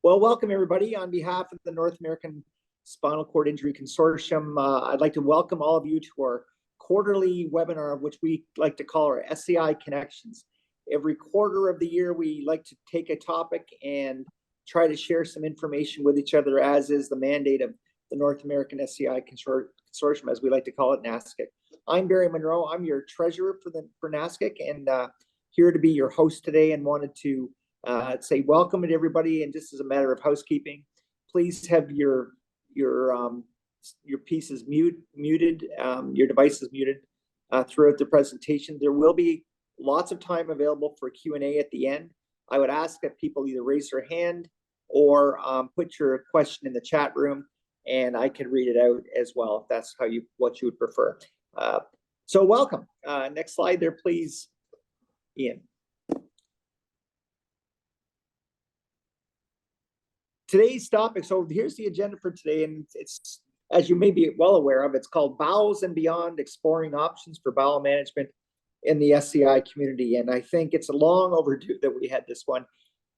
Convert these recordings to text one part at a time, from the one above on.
Well, welcome everybody. On behalf of the North American Spinal Cord Injury Consortium, I'd like to welcome all of you to our quarterly webinar, which we like to call our SCI Connections. Every quarter of the year, we like to take a topic and try to share some information with each other, as is the mandate of the North American SCI Consortium, as we like to call it, NASCIC. I'm Barry Monroe. I'm your treasurer for NASCIC, and here to be your host today, and wanted to say welcome to everybody. And just as a matter of housekeeping, please have your pieces muted, your devices muted throughout the presentation. There will be lots of time available for Q&A at the end. I would ask that people either raise their hand or put your question in the chat room, and I can read it out as well if that's what you would prefer. So welcome. Next slide there, please, Ian. Today's topic, so here's the agenda for today, and it's, as you may be well aware of, it's called Bowels and Beyond, Exploring Options for Bowel Management in the SCI Community. And I think it's long overdue that we had this one.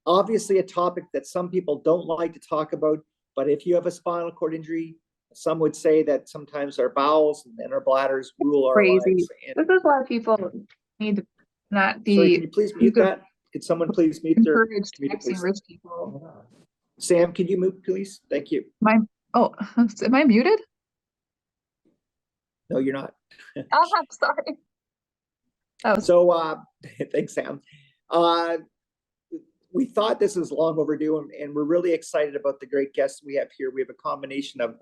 Obviously a topic that some people don't like to talk about, but if you have a spinal cord injury, some would say that sometimes our bowels and our bladders rule our lives. And this is why people need to not be. Sorry, can you please mute that? Could someone please mute their texting rich people? Sam, can you mute, please? Thank you. Am I muted? No, you're not. Oh, I'm sorry. So thanks, Sam. We thought this was long overdue, and we're really excited about the great guests we have here. We have a combination of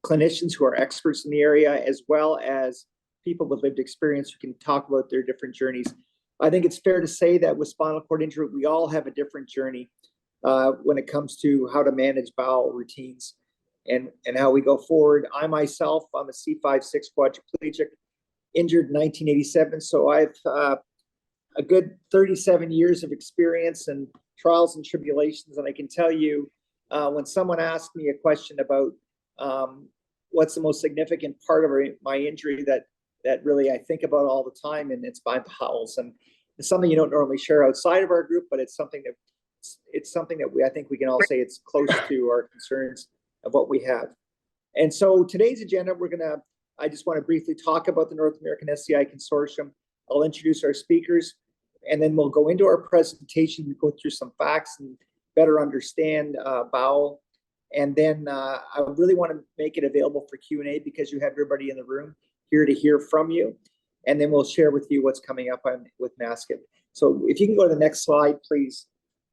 clinicians who are experts in the area, as well as people with lived experience who can talk about their different journeys. I think it's fair to say that with spinal cord injury, we all have a different journey when it comes to how to manage bowel routines and how we go forward. I myself, I'm a C5-6 quadriplegic, injured in 1987. So I've a good 37 years of experience and trials and tribulations. And I can tell you, when someone asks me a question about what's the most significant part of my injury that really I think about all the time, and it's my bowels. And it's something you don't normally share outside of our group, but it's something that I think we can all say it's close to our concerns of what we have. And so today's agenda, I just want to briefly talk about the North American SCI Consortium. I'll introduce our speakers, and then we'll go into our presentation and go through some facts and better understand bowel. And then I really want to make it available for Q&A, because you have everybody in the room here to hear from you. And then we'll share with you what's coming up with NASCIC. So if you can go to the next slide, please,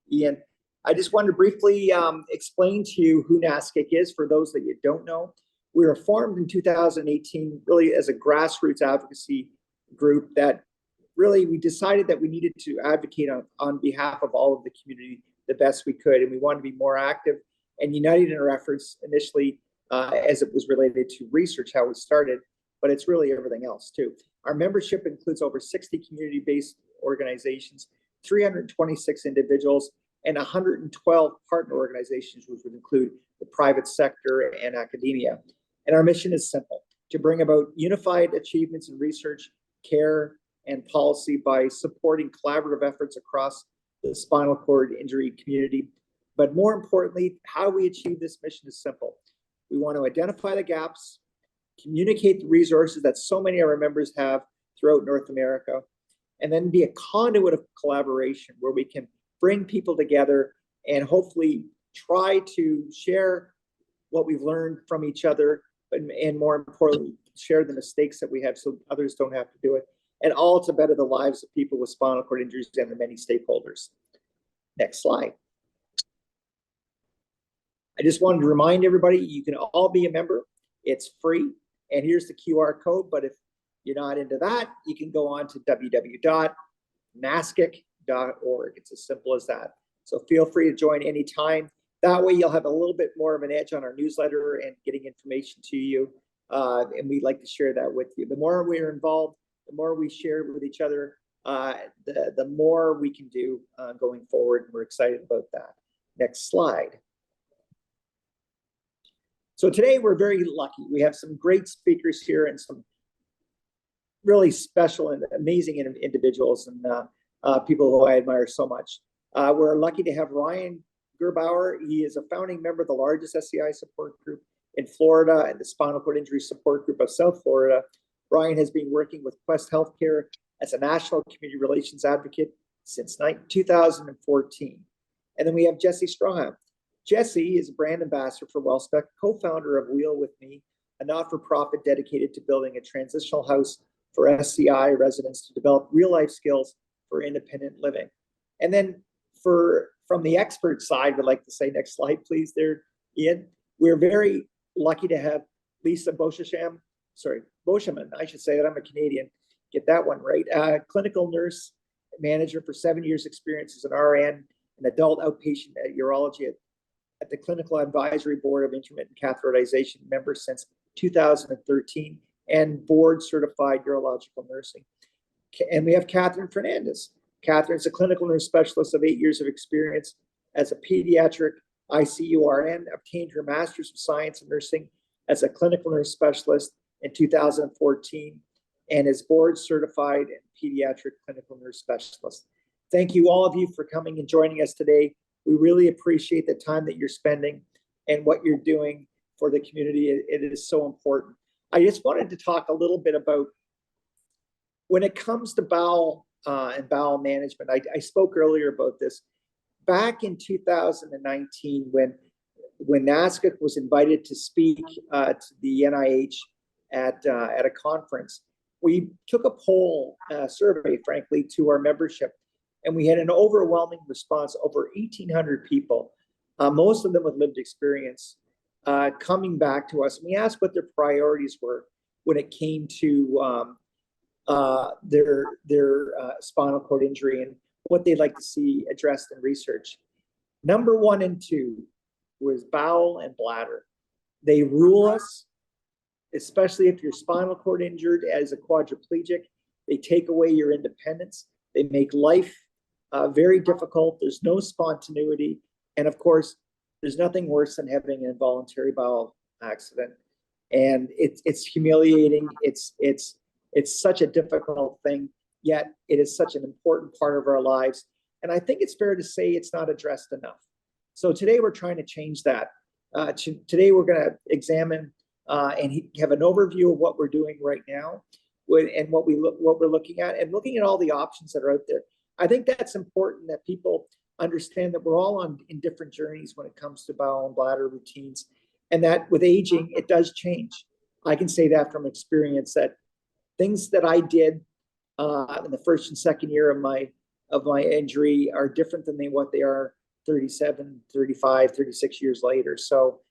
Ian. I just wanted to briefly explain to you who NASCIC is, for those that you don't know. We were formed in 2018 really as a grassroots advocacy group that really we decided that we needed to advocate on behalf of all of the community the best we could, and we wanted to be more active and united in our efforts initially as it was related to research, how we started, but it's really everything else too. Our membership includes over 60 community-based organizations, 326 individuals, and 112 partner organizations, which would include the private sector and academia. And our mission is simple: to bring about unified achievements in research, care, and policy by supporting collaborative efforts across the spinal cord injury community. But more importantly, how we achieve this mission is simple. We want to identify the gaps, communicate the resources that so many of our members have throughout North America, and then be a conduit of collaboration where we can bring people together and hopefully try to share what we've learned from each other, and more importantly, share the mistakes that we have so others don't have to do it, and all to better the lives of people with spinal cord injuries and the many stakeholders. Next slide. I just wanted to remind everybody, you can all be a member. It's free, and here's the QR code, but if you're not into that, you can go on to www.nascic.org. It's as simple as that. So feel free to join anytime. That way you'll have a little bit more of an edge on our newsletter and getting information to you. And we'd like to share that with you. The more we're involved, the more we share with each other, the more we can do going forward. And we're excited about that. Next slide. So today we're very lucky. We have some great speakers here and some really special and amazing individuals and people who I admire so much. We're lucky to have Ryan Gerbauer. He is a founding member of the largest SCI support group in Florida and the Spinal Cord Injury Support Group of South Florida. Brian has been working with Quest Healthcare as a national community relations advocate since 2014. And then we have Jesse Strawham. Jesse is a brand ambassador for WellSpec, co-founder of Wheel With Me, a not-for-profit dedicated to building a transitional house for SCI residents to develop real-life skills for independent living. And then from the expert side, I'd like to say, next slide, please, there, Ian. We're very lucky to have Lisa Beauchemin, I should say that, I'm a Canadian, get that one right. Clinical nurse manager for 7 years experience as an RN, an adult outpatient urology at the Clinical Advisory Board of Intermittent Catheterization, member since 2013, and board certified urological nursing. And we have Catherine Fernandez. Catherine's a clinical nurse specialist of 8 years of experience as a pediatric ICU RN, obtained her master's of science in nursing as a clinical nurse specialist in 2014, and is board certified and pediatric clinical nurse specialist. Thank you, all of you, for coming and joining us today. We really appreciate the time that you're spending and what you're doing for the community. It is so important. I just wanted to talk a little bit about when it comes to bowel and bowel management. I spoke earlier about this. Back in 2019, when NASCA was invited to speak to the NIH at a conference, we took a poll survey, frankly, to our membership, and we had an overwhelming response. Over 1,800 people, most of them with lived experience, coming back to us. And we asked what their priorities were when it came to their spinal cord injury and what they'd like to see addressed in research. Number 1 and 2 was bowel and bladder. They rule us, especially if you're spinal cord injured as a quadriplegic. They take away your independence. They make life very difficult. There's no spontaneity. And of course, there's nothing worse than having an involuntary bowel accident. And it's humiliating. It's such a difficult thing, yet it is such an important part of our lives. And I think it's fair to say it's not addressed enough. So today we're trying to change that. Today we're going to examine and have an overview of what we're doing right now and what we're looking at, and looking at all the options that are out there. I think that's important, that people understand that we're all in different journeys when it comes to bowel and bladder routines, and that with aging, it does change. I can say that from experience, that things that I did in the first and second year of my injury are different than what they are 37, 35, 36 years later. So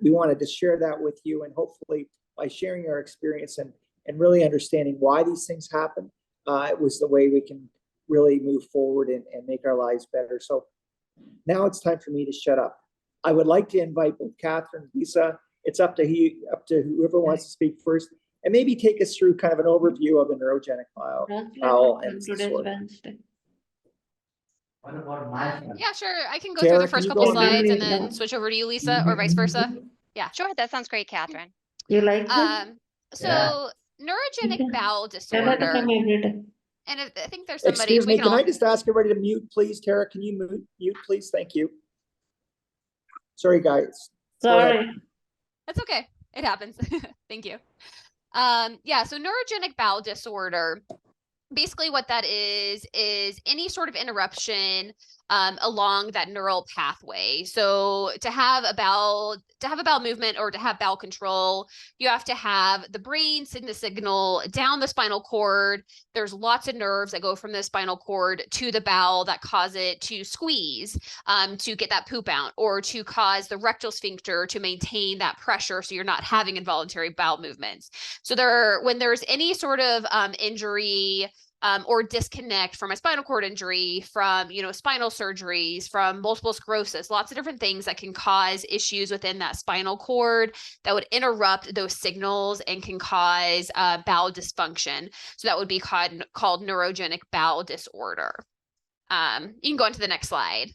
we wanted to share that with you, and hopefully by sharing our experience and really understanding why these things happen, it was the way we can really move forward and make our lives better. So now it's time for me to shut up. I would like to invite both Catherine and Lisa. It's up to whoever wants to speak first, and maybe take us through kind of an overview of the neurogenic bowel and disorder. Yeah, sure. I can go Tara, through the can first you couple go on slides and mute? then switch over to you, Lisa, or vice versa. Yeah. Sure, that sounds great, Catherine. You like it? So neurogenic Okay. bowel Tara disorder, come every and I think there's somebody. Excuse we me, can can all. I just ask everybody to mute, please? Tara, can you mute, please? Thank you. Sorry, guys. Go ahead. Sorry. That's okay. It happens. Thank you. Yeah, so neurogenic bowel disorder, basically what that is any sort of interruption along that neural pathway. So to have a bowel movement or to have bowel control, you have to have the brain send the signal down the spinal cord. There's lots of nerves that go from the spinal cord to the bowel that cause it to squeeze to get that poop out, or to cause the rectal sphincter to maintain that pressure so you're not having involuntary bowel movements. So when there's any sort of injury or disconnect from a spinal cord injury, from spinal surgeries, from multiple sclerosis, lots of different things that can cause issues within that spinal cord that would interrupt those signals and can cause bowel dysfunction. So that would be called neurogenic bowel disorder. You can go on to the next slide.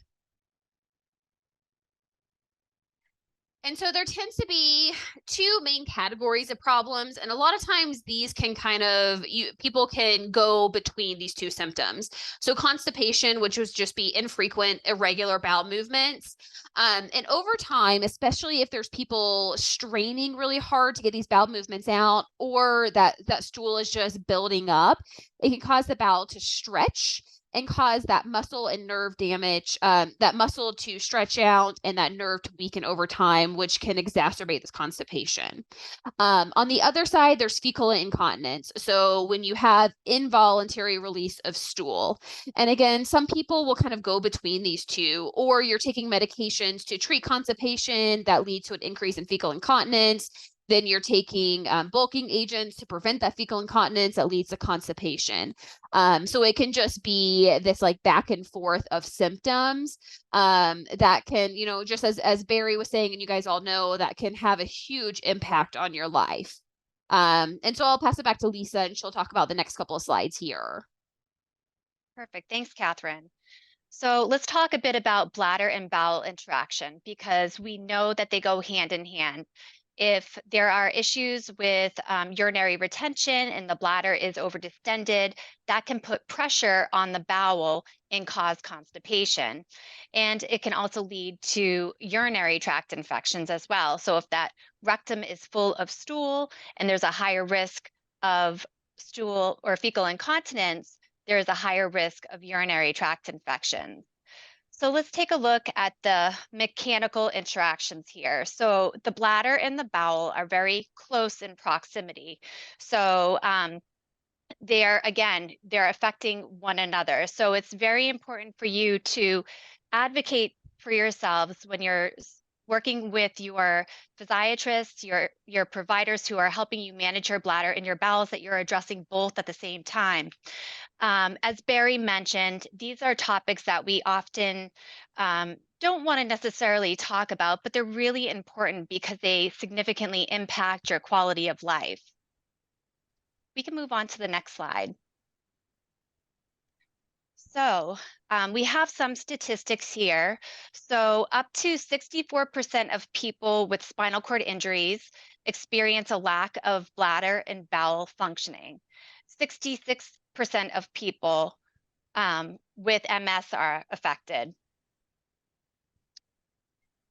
And so there tends to be two main categories of problems. And a lot of times these can people can go between these two symptoms. So constipation, which would just be infrequent, irregular bowel movements. And over time, especially if there's people straining really hard to get these bowel movements out, or that stool is just building up, it can cause the bowel to stretch and cause that muscle and nerve damage, that muscle to stretch out and that nerve to weaken over time, which can exacerbate this constipation. On the other side, there's fecal incontinence. So when you have involuntary release of stool, and again, some people will kind of go between these two, or you're taking medications to treat constipation that lead to an increase in fecal incontinence. Then you're taking bulking agents to prevent that fecal incontinence that leads to constipation. So it can just be this like back and forth of symptoms that can, just as Barry was saying, and you guys all know, that can have a huge impact on your life. And so I'll pass it back to Lisa, and she'll talk about the next couple of slides here. Perfect. Thanks, Catherine. So let's talk a bit about bladder and bowel interaction, because we know that they go hand in hand. If there are issues with urinary retention and the bladder is overdistended, that can put pressure on the bowel and cause constipation. And it can also lead to urinary tract infections as well. So if that rectum is full of stool and there's a higher risk of stool or fecal incontinence, there is a higher risk of urinary tract infections. So let's take a look at the mechanical interactions here. So the bladder and the bowel are very close in proximity. So they're affecting one another. So it's very important for you to advocate for yourselves when you're working with your physiatrists, your providers who are helping you manage your bladder and your bowels, that you're addressing both at the same time. As Barry mentioned, these are topics that we often don't want to necessarily talk about, but they're really important because they significantly impact your quality of life. We can move on to the next slide. So we have some statistics here. So up to 64% of people with spinal cord injuries experience a lack of bladder and bowel functioning. 66% of people with MS are affected.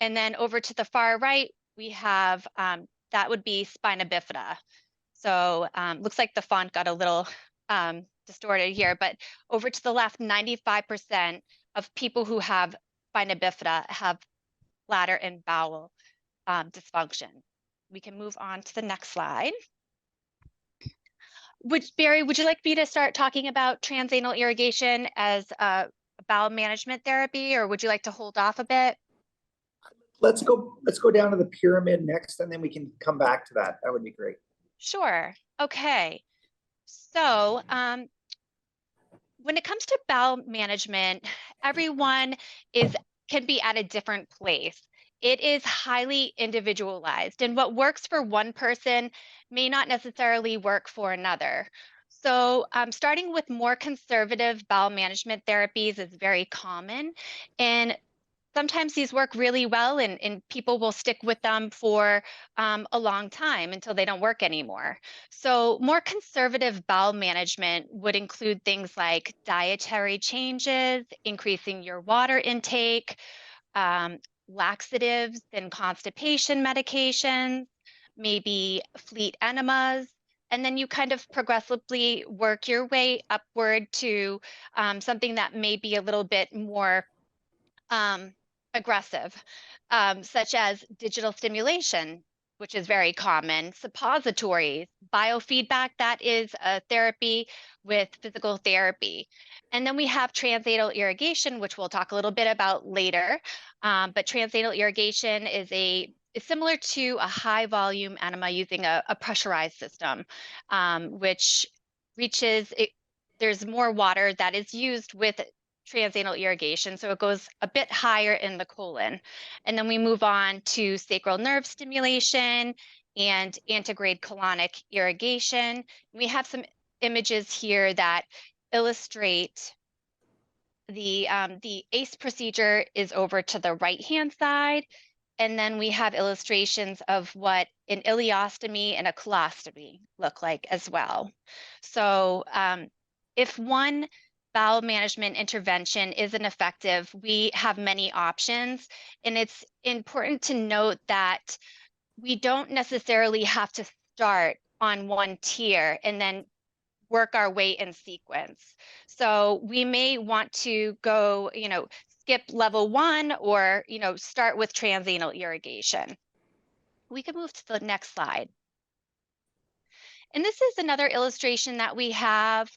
And then over to the far right, we have, that would be spina bifida. So looks like the font got a little distorted here, but over to the left, 95% of people who have spina bifida have bladder and bowel dysfunction. We can move on to the next slide. Barry, would you like me to start talking about transanal irrigation as a bowel management therapy, or would you like to hold off a bit? Let's go down to the pyramid next, and then we can come back to that. That would be great. Sure. Okay. So when it comes to bowel management, everyone can be at a different place. It is highly individualized, and what works for one person may not necessarily work for another. So starting with more conservative bowel management therapies is very common, and sometimes these work really well, and people will stick with them for a long time until they don't work anymore. So more conservative bowel management would include things like dietary changes, increasing your water intake, laxatives and constipation medications, maybe fleet enemas, and then you kind of progressively work your way upward to something that may be a little bit more aggressive, such as digital stimulation, which is very common, suppositories, biofeedback, that is a therapy with physical therapy. And then we have transanal irrigation, which we'll talk a little bit about later. But transanal irrigation is similar to a high volume enema using a pressurized system, which there's more water that is used with transanal irrigation, so it goes a bit higher in the colon. And then we move on to sacral nerve stimulation and antegrade colonic irrigation. We have some images here that illustrate the ACE procedure is over to the right-hand side, And then we have illustrations of what an ileostomy and a colostomy look like as well. So if one bowel management intervention isn't effective, we have many options. And it's important to note that we don't necessarily have to start on one tier and then work our way in sequence. So we may want to go, skip level 1 or, start with transanal irrigation. We can move to the next slide. And this is another illustration that we have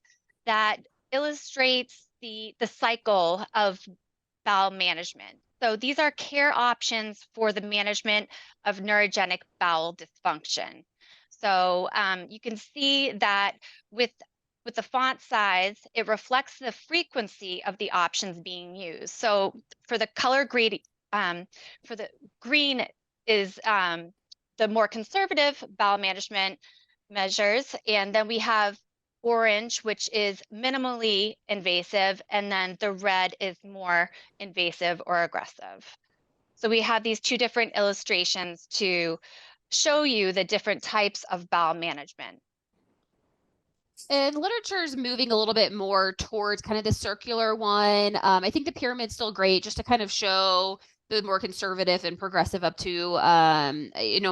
that illustrates the cycle of bowel management. So these are care options for the management of neurogenic bowel dysfunction. So you can see that with the font size, it reflects the frequency of the options being used. So for the color green, for the green is the more conservative bowel management measures, and then we have orange, which is minimally invasive, and then the red is more invasive or aggressive. So we have these two different illustrations to show you the different types of bowel management. And literature is moving a little bit more towards kind of the circular one. I think the pyramid's still great just to kind of show the more conservative and progressive up to,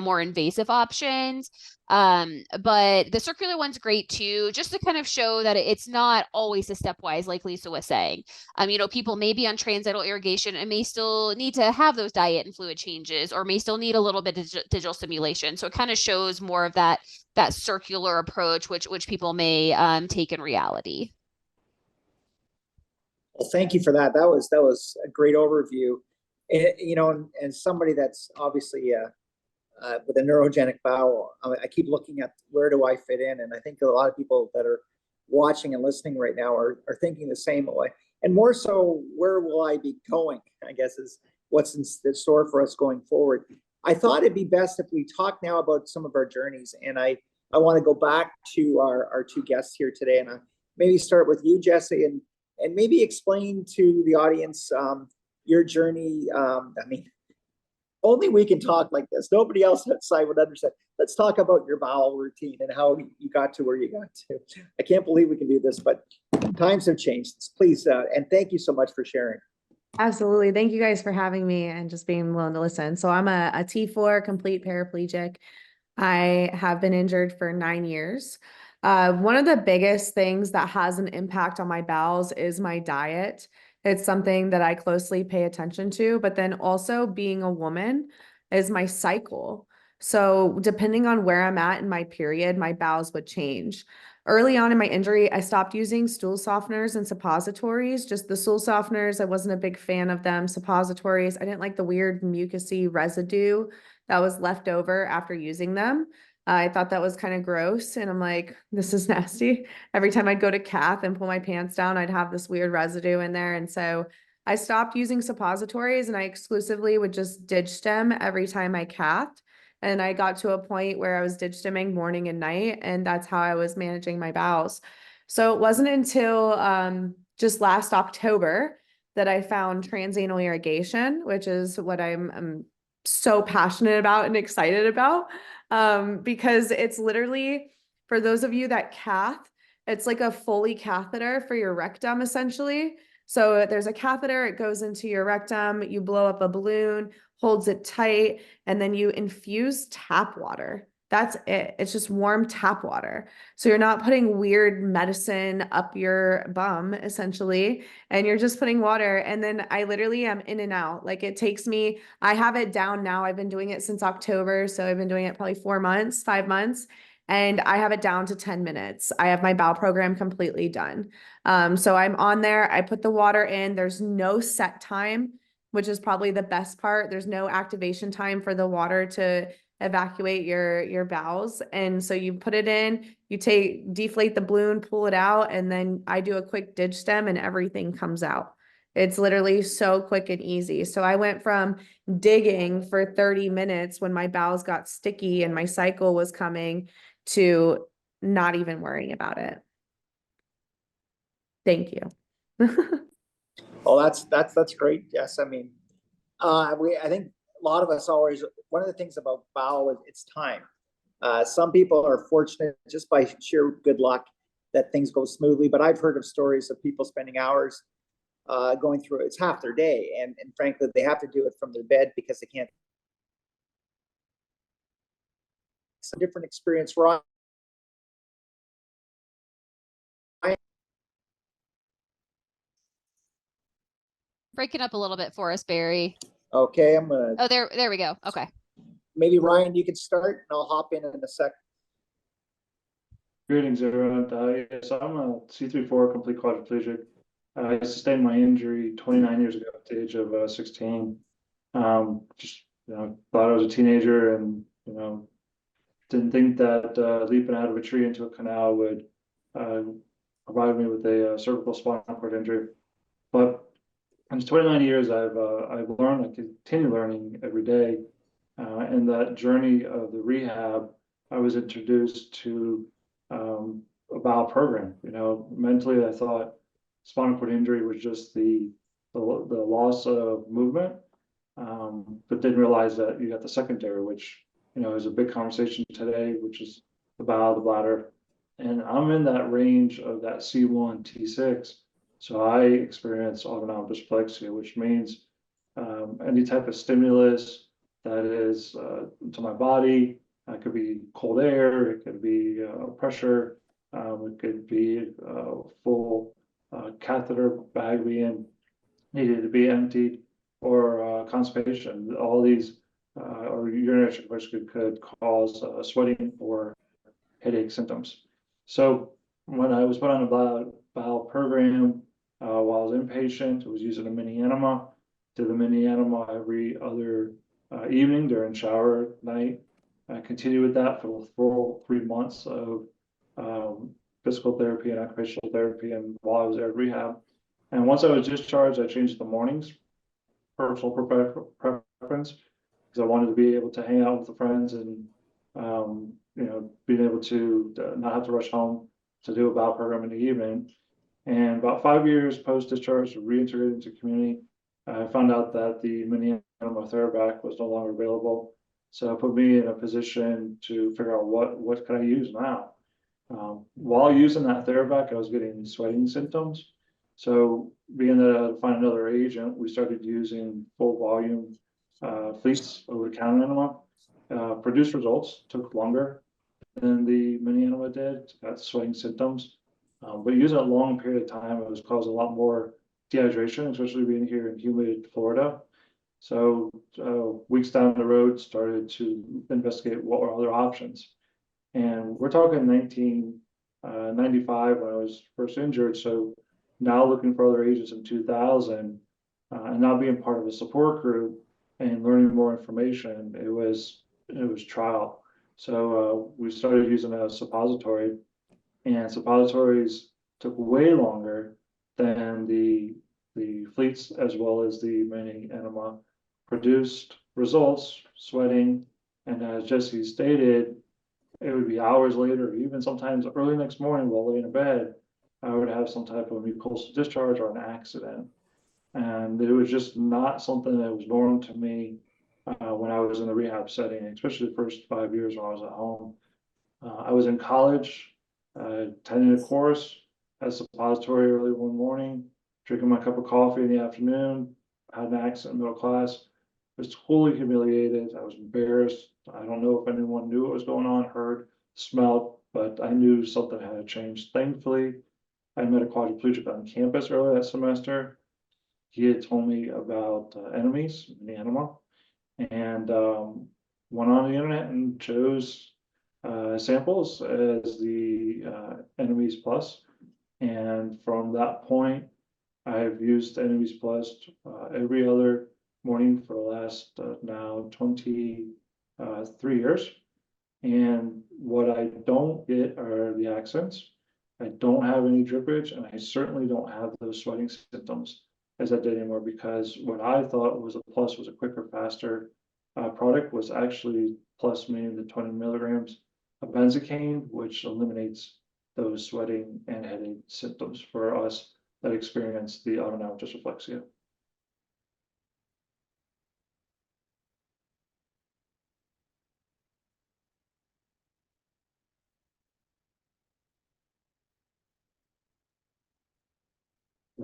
more invasive options. But the circular one's great too, just to kind of show that it's not always a stepwise, like Lisa was saying. People may be on transital irrigation and may still need to have those diet and fluid changes, or may still need a little bit of digital stimulation. So it kind of shows more of that circular approach, which people may take in reality. Well, thank you for that. That was a great overview. And somebody that's obviously with a neurogenic bowel, I keep looking at where do I fit in, and I think a lot of people that are watching and listening right now are thinking the same way, and more so, where will I be going? I guess is what's in the store for us going forward. I thought it'd be best if we talk now about some of our journeys, and I want to go back to our two guests here today, and maybe start with you, Jesse, and maybe explain to the audience your journey. Only we can talk like this. Nobody else outside would understand. Let's talk about your bowel routine and how you got to where you got to. I can't believe we can do this, but times have changed. Please, and thank you so much for sharing. Absolutely. Thank you guys for having me and just being willing to listen. So I'm a T4 complete paraplegic. I have been injured for 9 years. One of the biggest things that has an impact on my bowels is my diet. It's something that I closely pay attention to, but then also being a woman is my cycle. So depending on where I'm at in my period, my bowels would change. Early on in my injury, I stopped using stool softeners and suppositories. Just the stool softeners, I wasn't a big fan of them. Suppositories, I didn't like the weird mucousy residue that was left over after using them. I thought that was kind of gross, and I'm like, this is nasty. Every time I'd go to cath and pull my pants down, I'd have this weird residue in there. And so I stopped using suppositories, and I exclusively would just dig stem every time I cathed. And I got to a point where I was dig stemming morning and night, and that's how I was managing my bowels. So it wasn't until just last October that I found transanal irrigation, which is what I'm so passionate about and excited about, because it's literally, for those of you that cath, it's like a Foley catheter for your rectum, essentially. So there's a catheter, it goes into your rectum, you blow up a balloon, holds it tight, and then you infuse tap water. That's it. It's just warm tap water. So you're not putting weird medicine up your bum, essentially, and you're just putting water. And then I literally am in and out. Like, it takes me, I have it down now. I've been doing it since October. So I've been doing it probably 4 months, 5 months. And I have it down to 10 minutes. I have my bowel program completely done. So I'm on there. I put the water in. There's no set time, which is probably the best part. There's no activation time for the water to evacuate your bowels. And so you put it in, you deflate the balloon, pull it out, and then I do a quick dig stem and everything comes out. It's literally so quick and easy. So I went from digging for 30 minutes when my bowels got sticky and my cycle was coming to not even worrying about it. Thank you. Well, that's great. Yes, I mean, I think lot of us always, one of the things about bowel is it's time. Some people are fortunate just by sheer good luck that things go smoothly, but I've heard of stories of people spending hours going through it. It's half their day, and frankly, they have to do it from their bed because they can't. It's a different experience for us. Breaking up a little bit for us, Barry. Okay, I'm gonna. Oh, there we go. Okay. Maybe Ryan, you can start, and I'll hop in a sec. Greetings, everyone. Yes, I'm a C3-4 complete quadriplegic. I sustained my injury 29 years ago at the age of 16. Just thought I was a teenager, and didn't think that leaping out of a tree into a canal would provide me with a cervical spinal cord injury. But in 29 years, I've learned. I continue learning every day. In that journey of the rehab, I was introduced to a bowel program. Mentally, I thought spinal cord injury was just the loss of movement, but didn't realize that you got the secondary, which is a big conversation today, which is the bowel, the bladder, and I'm in that range of that C1, T6. So I experience autonomic dysplexia, which means any type of stimulus that is to my body. It could be cold air, it could be pressure, it could be full catheter bag being needed to be emptied, or constipation. All these or urinary tract could cause sweating or headache symptoms. So when I was put on a bowel program while I was inpatient, I was using a mini enema. Did the mini enema every other evening during shower night. I continued with that for the full 3 months of physical therapy and occupational therapy, and while I was there at rehab. And once I was discharged, I changed the mornings, personal preference, because I wanted to be able to hang out with the friends and being able to not have to rush home to do a bowel program in the evening. And about 5 years post-discharge, reintegrated into community, I found out that the mini enema TheraVac was no longer available. So it put me in a position to figure out what can I use now. While using that TheraVac, I was getting sweating symptoms. So being that I had to find another agent, we started using full volume fleets over-the-counter enema. Produced results, took longer than the mini enema did. Got sweating symptoms. But using a long period of time, it was causing a lot more dehydration, especially being here in humid Florida. So weeks down the road, started to investigate what were other options. And we're talking 1995 when I was first injured. So now looking for other agents in 2000, and now being part of a support group and learning more information, it was trial. So we started using a suppository, and suppositories took way longer than the fleets, as well as the mini enema. Produced results, sweating, and as Jesse stated, it would be hours later, even sometimes early next morning while laying in bed, I would have some type of mucosal discharge or an accident. And it was just not something that was normal to me when I was in the rehab setting, especially the first 5 years when I was at home. I was in college, attending a course, had a suppository early one morning, drinking my cup of coffee in the afternoon, had an accident in middle class, was totally humiliated. I was embarrassed. I don't know if anyone knew what was going on, heard, smelled, but I knew something had changed. Thankfully, I met a quadriplegic on campus earlier that semester. He had told me about enemies in the enema, and went on the internet and chose samples as the enemies plus. And from that point, I've used enemies plus every other morning for the last now 23 years. And what I don't get are the accents. I don't have any drippage, and I certainly don't have those sweating symptoms as I did anymore, because what I thought was a plus was a quicker, faster product was actually plus, meaning the 20 milligrams of benzocaine, which eliminates those sweating and headache symptoms for us that experience the autonomic dysreflexia.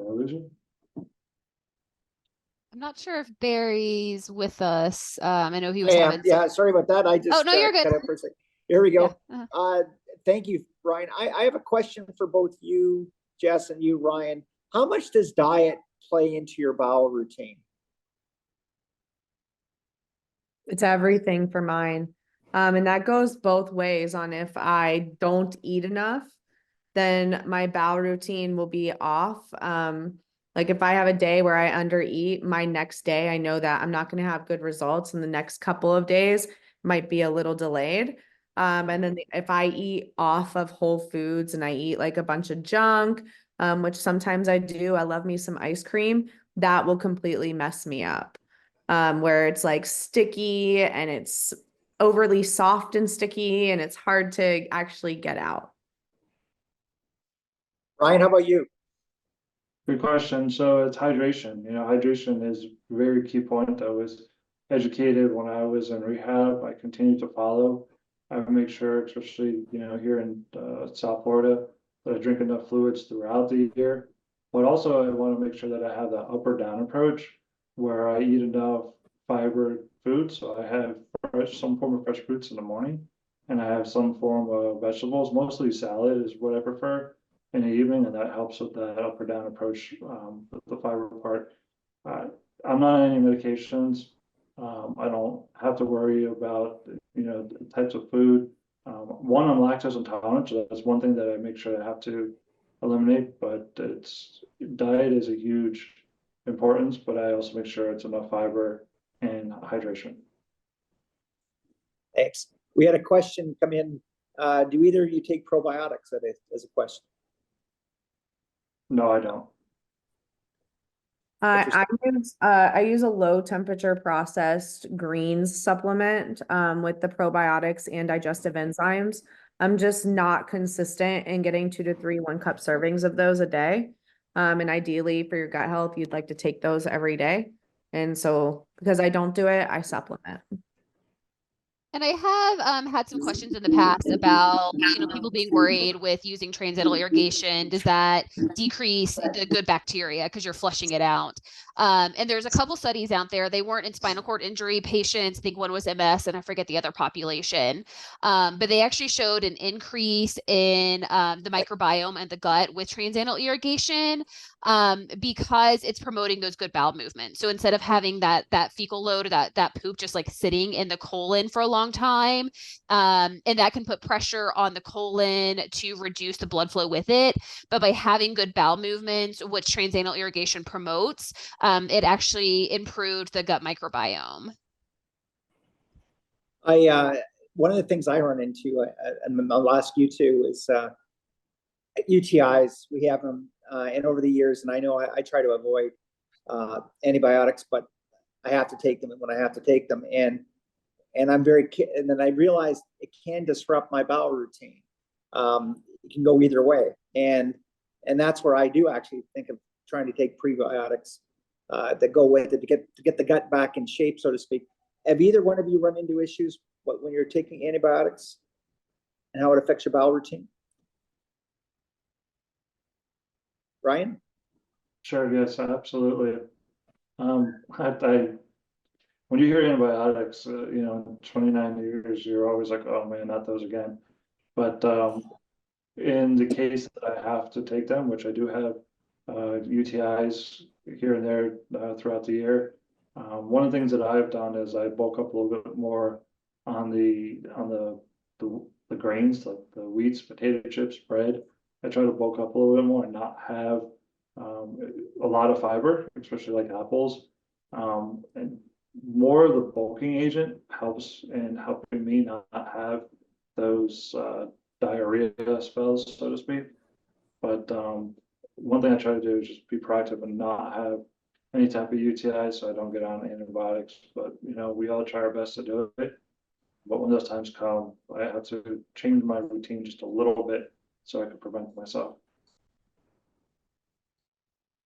Did I lose you? I'm not sure if Barry's with us. I know he was Yeah, having some. yeah, sorry about that. I just Oh, no, you're good. cut out for a second. Here we Yeah. go. Thank you, Ryan. I have a question for both you, Jess, and you, Ryan. How much does diet play into your bowel routine? It's everything for mine. And that goes both ways on if I don't eat enough, then my bowel routine will be off. Like if I have a day where I undereat, my next day, I know that I'm not going to have good results, and the next couple of days might be a little delayed. And then if I eat off of whole foods and I eat like a bunch of junk, which sometimes I do, I love me some ice cream, that will completely mess me up. Where it's like sticky and it's overly soft and sticky and it's hard to actually get out. Ryan, how about you? Good question. So it's hydration. Hydration is a very key point. I was educated when I was in rehab. I continue to follow. I make sure, especially, here in South Florida, that I drink enough fluids throughout the year. But also I want to make sure that I have the up or down approach where I eat enough fiber food. So I have some form of fresh fruits in the morning, and I have some form of vegetables, mostly salad is what I prefer in the evening, and that helps with that up or down approach, the fiber part. I'm not on any medications. I don't have to worry about, the types of food. One, I'm lactose intolerant, so that's one thing that I make sure I have to eliminate, but diet is a huge importance, but I also make sure it's enough fiber and hydration. Thanks. We had a question come in. Do either of you take probiotics as a question? No, I don't. I use a low temperature processed greens supplement with the probiotics and digestive enzymes. I'm just not consistent in getting 2 to 3 1-cup servings of those a day. And ideally for your gut health, you'd like to take those every day. And so because I don't do it, I supplement. And I have had some questions in the past about, people being worried with using transanal irrigation. Does that decrease the good bacteria because you're flushing it out? And there's a couple studies out there. They weren't in spinal cord injury patients. I think one was MS, and I forget the other population. But they actually showed an increase in the microbiome and the gut with transanal irrigation because it's promoting those good bowel movements. So instead of having that fecal load or that poop just like sitting in the colon for a long time, and that can put pressure on the colon to reduce the blood flow with it. But by having good bowel movements, which transanal irrigation promotes, it actually improved the gut microbiome. One of the things I run into, and I'll ask you too, is UTIs. We have them, and over the years, and I know I try to avoid antibiotics, but I have to take them when I have to take them, and I'm and then I realized it can disrupt my bowel routine. It can go either way, and that's where I do actually think of trying to take prebiotics that go with it to get the gut back in shape, so to speak. Have either one of you run into issues when you're taking antibiotics and how it affects your bowel routine? Ryan? Sure, yes, absolutely. When you hear antibiotics, 29 years, you're always like, oh man, not those again. But in the case that I have to take them, which I do have UTIs here and there throughout the year, one of the things that I've done is I bulk up a little bit more on the grains, like the wheats, potato chips, bread. I try to bulk up a little bit more and not have a lot of fiber, especially like apples. And more of the bulking agent helps in helping me not have those diarrhea spells, so to speak. But one thing I try to do is just be proactive and not have any type of UTI so I don't get on antibiotics. But we all try our best to do it. But when those times come, I have to change my routine just a little bit so I can prevent myself.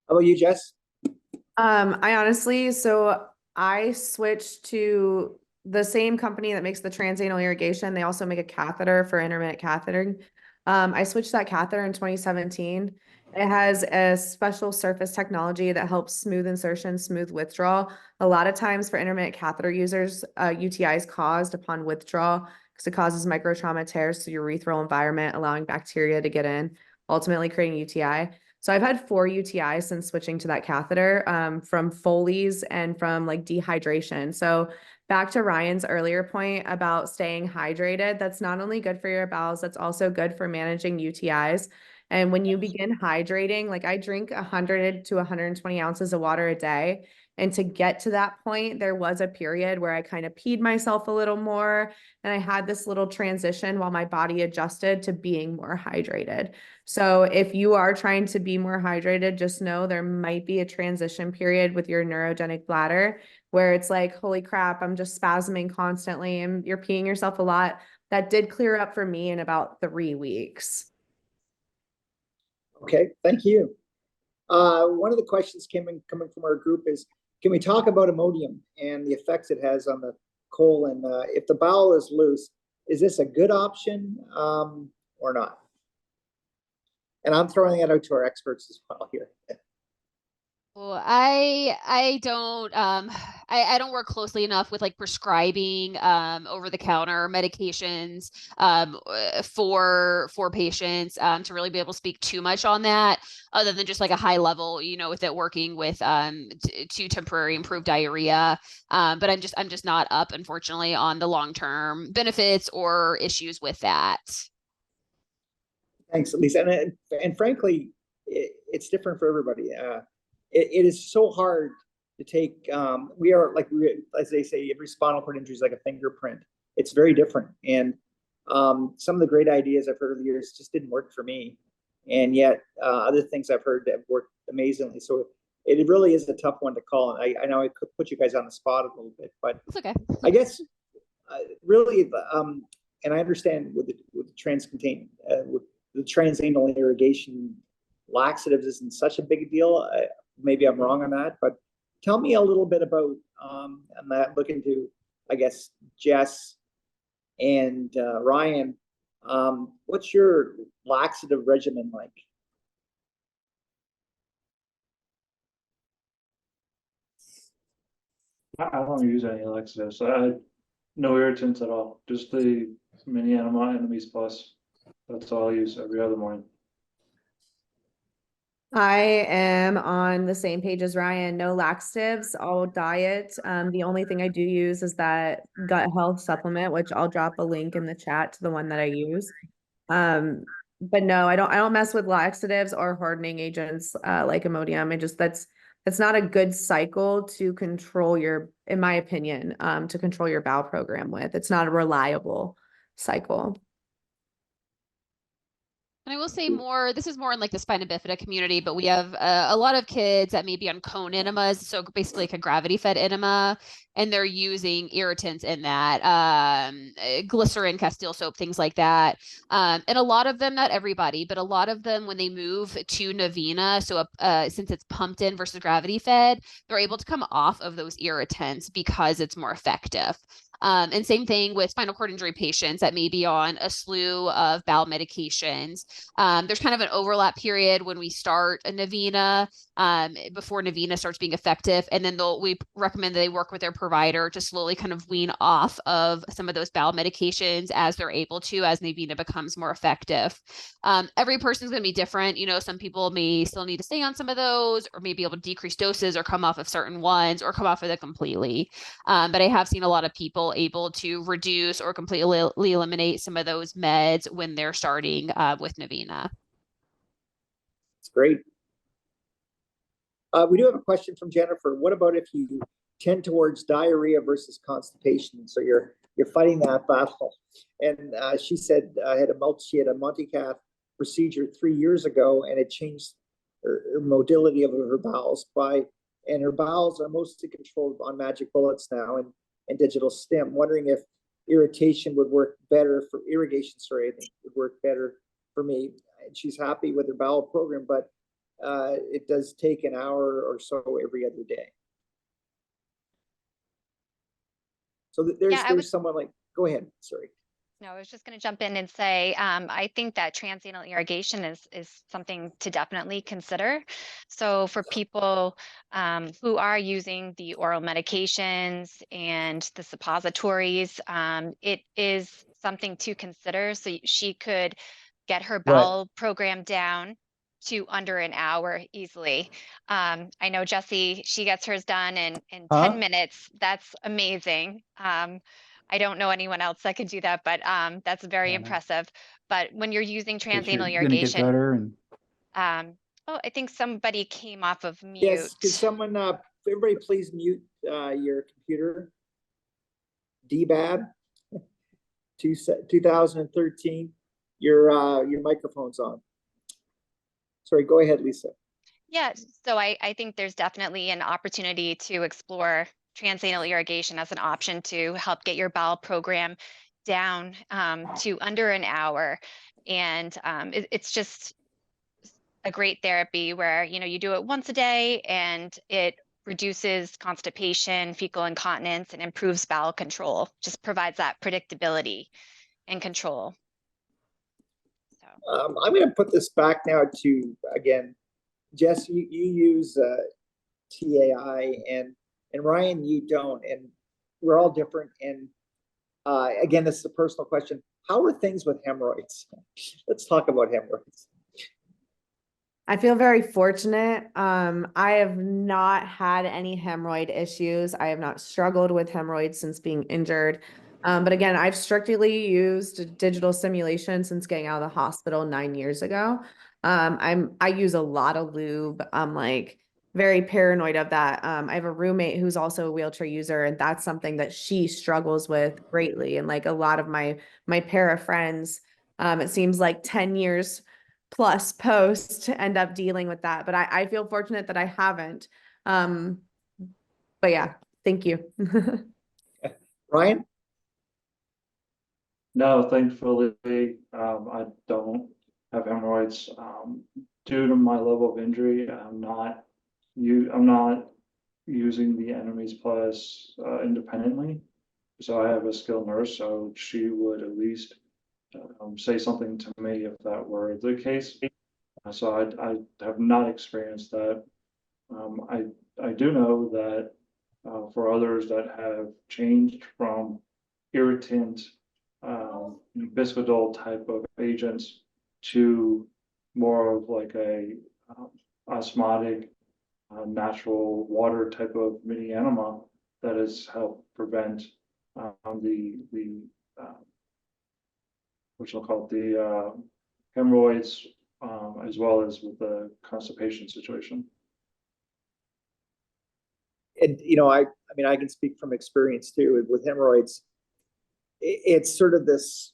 How about you, Jess? I switched to the same company that makes the transanal irrigation. They also make a catheter for intermittent cathetering. I switched that catheter in 2017, It has a special surface technology that helps smooth insertion, smooth withdrawal. A lot of times for intermittent catheter users, UTI is caused upon withdrawal because it causes microtrauma tears to your urethral environment, allowing bacteria to get in, ultimately creating UTI. So I've had 4 UTIs since switching to that catheter, from Foley's and from like dehydration. So back to Ryan's earlier point about staying hydrated, that's not only good for your bowels, that's also good for managing UTIs. And when you begin hydrating, like I drink 100 to 120 ounces of water a day. And to get to that point, there was a period where I kind of peed myself a little more. And I had this little transition while my body adjusted to being more hydrated. So if you are trying to be more hydrated, just know there might be a transition period with your neurogenic bladder where it's like, holy crap, I'm just spasming constantly and you're peeing yourself a lot. That did clear up for me in about 3 weeks. Okay, thank you. One of the questions coming from our group is, can we talk about Imodium and the effects it has on the colon? If the bowel is loose, is this a good option or not? And I'm throwing it out to our experts as well here. Well, I don't I don't work closely enough with like prescribing over the counter medications for patients to really be able to speak too much on that, other than just like a high level, you know, with it working with to temporary improve diarrhea. But I'm just not up, unfortunately, on the long-term benefits or issues with that. Thanks, Lisa. And frankly, it's different for everybody. It is so hard to take. We are like, as they say, every spinal cord injury is like a fingerprint. It's very different. And some of the great ideas I've heard over the years just didn't work for me. And yet other things I've heard have worked amazingly. So it really is a tough one to call. And I know I could put you guys on the spot a little bit, but It's okay. I guess really, and I understand with the transcontain, with the transanal irrigation laxatives isn't such a big deal. Maybe I'm wrong on that, but tell me a little bit about and that. Looking to, I guess, Jess and Ryan, what's your laxative regimen like? I don't use any laxatives. No irritants at all. Just the mini enema enemies plus. That's all I use every other morning. I am on the same page as Ryan. No laxatives, all diet. The only thing I do use is that gut health supplement, which I'll drop a link in the chat to the one that I use. But no, I don't mess with laxatives or hardening agents like Imodium. That's not a good cycle to control your, in my opinion, to control your bowel program with. It's not a reliable cycle. And I will say more, this is more in like the spina bifida community, but we have a lot of kids that may be on cone enemas. So basically like a gravity fed enema, and they're using irritants in that, glycerin, Castile soap, things like that. And a lot of them, not everybody, but a lot of them, when they move to Navina, so since it's pumped in versus gravity fed, they're able to come off of those irritants because it's more effective. And same thing with spinal cord injury patients that may be on a slew of bowel medications. There's kind of an overlap period when we start a Navina before Navina starts being effective. And then we recommend that they work with their provider to slowly kind of wean off of some of those bowel medications as they're able to, as Navina becomes more effective. Every person's going to be different. You know, some people may still need to stay on some of those, or may be able to decrease doses or come off of certain ones or come off of it completely. But I have seen a lot of people able to reduce or completely eliminate some of those meds when they're starting with Navina. It's great. We do have a question from Jennifer. What about if you tend towards diarrhea versus constipation? So you're fighting that battle. And she said she had a multi-cath procedure 3 years ago, and it changed her motility of her bowels and her bowels are mostly controlled on magic bullets now and digital stim. Wondering if irrigation would work better for irrigation. Sorry, I think would work better for me. And she's happy with her bowel program, but it does take an hour or so every other day. So there's someone like, go ahead. Sorry. No, I was just going to jump in and say, I think that transanal irrigation is something to definitely consider. So for people who are using the oral medications and the suppositories, it is something to consider. So she could get her bowel program down to under an hour easily. I know Jessie, she gets hers done in 10 minutes. That's amazing. I don't know anyone else that can do that, but that's very impressive. But when you're using That you're transanal gonna get irrigation, better and oh, I think somebody came off of mute. Yes, could someone, everybody please mute your computer? DBAB, 2013, your microphone's on. Sorry, go ahead, Lisa. Yeah, so I think there's definitely an opportunity to explore transanal irrigation as an option to help get your bowel program down to under an hour. And it's just a great therapy where, you know, you do it once a day and it reduces constipation, fecal incontinence, and improves bowel control. Just provides that predictability and control. So. I'm going to put this back now to, again, Jess, you use TAI, and Ryan, you don't, and we're all different. And again, this is a personal question. How are things with hemorrhoids? Let's talk about hemorrhoids. I feel very fortunate. I have not had any hemorrhoid issues. I have not struggled with hemorrhoids since being injured. But again, I've strictly used digital simulation since getting out of the hospital 9 years ago. I use a lot of lube. I'm like very paranoid of that. I have a roommate who's also a wheelchair user, and that's something that she struggles with greatly. And like a lot of my para friends, it seems like 10 years plus post to end up dealing with that. But I feel fortunate that I haven't. But yeah, thank you. Ryan? No, thankfully, I don't have hemorrhoids. Due to my level of injury, I'm not using the Enemies Plus independently. So I have a skilled nurse, so she would at least say something to me if that were the case. So I have not experienced that. I do know that for others that have changed from irritant bisphidol type of agents to more of like a osmotic natural water type of mini enema that has helped prevent the which will call it the hemorrhoids as well as with the constipation situation. And you know, I mean, I can speak from experience too with hemorrhoids. It's sort of this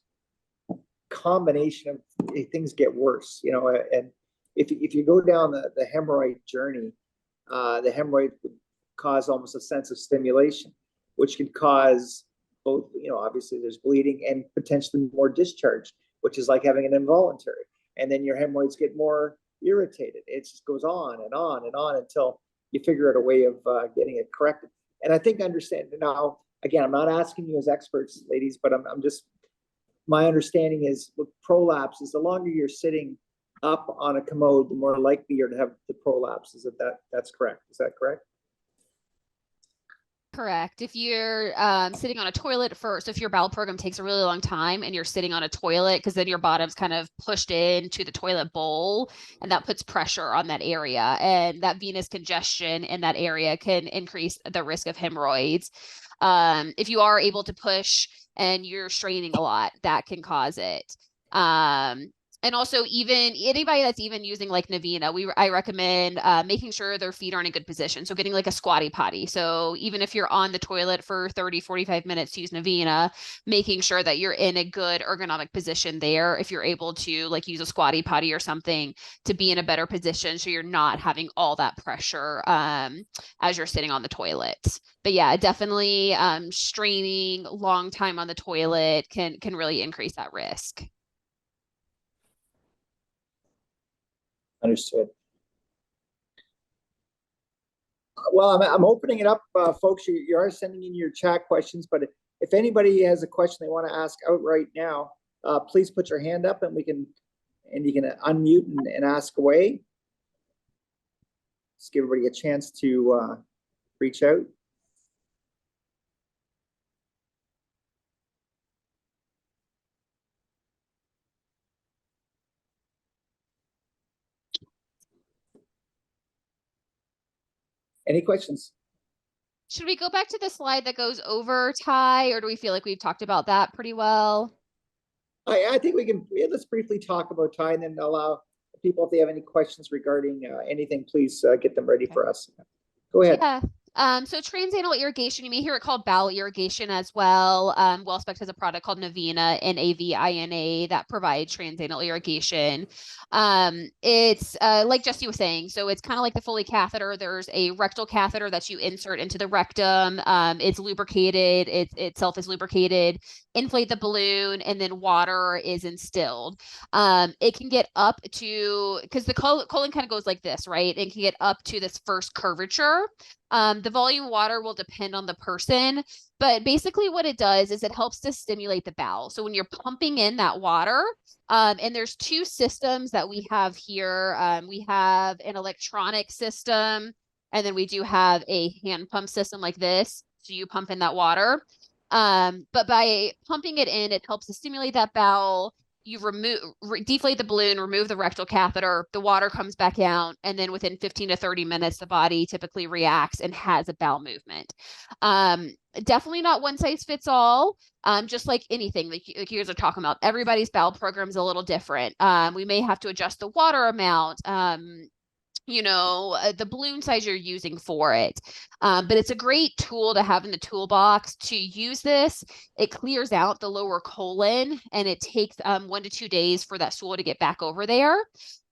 combination of things get worse, you know, and if you go down the hemorrhoid journey, the hemorrhoid would cause almost a sense of stimulation, which could cause both, you know, obviously there's bleeding and potentially more discharge, which is like having an involuntary. And then your hemorrhoids get more irritated. It just goes on and on and on until you figure out a way of getting it corrected. And I think understand now, again, I'm not asking you as experts, ladies, but I'm just, my understanding is with prolapses, the longer you're sitting up on a commode, the more likely you're to have the prolapses. If that's correct. Is that correct? Correct. If you're sitting on a toilet first, if your bowel program takes a really long time and you're sitting on a toilet, because then your bottom's kind of pushed into the toilet bowl, and that puts pressure on that area, and that venous congestion in that area can increase the risk of hemorrhoids. If you are able to push and you're straining a lot, that can cause it. And also, even anybody that's even using like Navina, I recommend making sure their feet are in a good position. So getting like a squatty potty. So even if you're on the toilet for 30, 45 minutes to use Navina, making sure that you're in a good ergonomic position there. If you're able to like use a squatty potty or something to be in a better position, so you're not having all that pressure as you're sitting on the toilet. But yeah, definitely straining long time on the toilet can really increase that risk. Understood. Well, I'm opening it up, folks. You are sending in your chat questions, but if anybody has a question they want to ask outright now, please put your hand up and you can unmute and ask away. Just give everybody a chance to reach out. Any questions? Should we go back to the slide that goes over Ty, or do we feel like we've talked about that pretty well? I think we can, let's briefly talk about Ty and then allow people, if they have any questions regarding anything, please get them ready for us. Go ahead. Yeah. So transanal irrigation, you may hear it called bowel irrigation as well. WellSpect has a product called Navina, Navina, that provides transanal irrigation. It's like Jesse was saying, so it's kind of like the Foley catheter. There's a rectal catheter that you insert into the rectum. It's lubricated. It itself is lubricated. Inflate the balloon, and then water is instilled. It can get up to, because the colon kind of goes like this, right? It can get up to this first curvature. The volume of water will depend on the person, but basically what it does is it helps to stimulate the bowel. So when you're pumping in that water, and there's two systems that we have here. We have an electronic system, and then we do have a hand pump system like this. So you pump in that water. But by pumping it in, it helps to stimulate that bowel. You deflate the balloon, remove the rectal catheter, the water comes back out, and then within 15 to 30 minutes, the body typically reacts and has a bowel movement. Definitely not one size fits all. Just like anything like you guys are talking about, everybody's bowel program is a little different. We may have to adjust the water amount. The balloon size you're using for it. But it's a great tool to have in the toolbox to use this. It clears out the lower colon, and it takes 1 to 2 days for that stool to get back over there,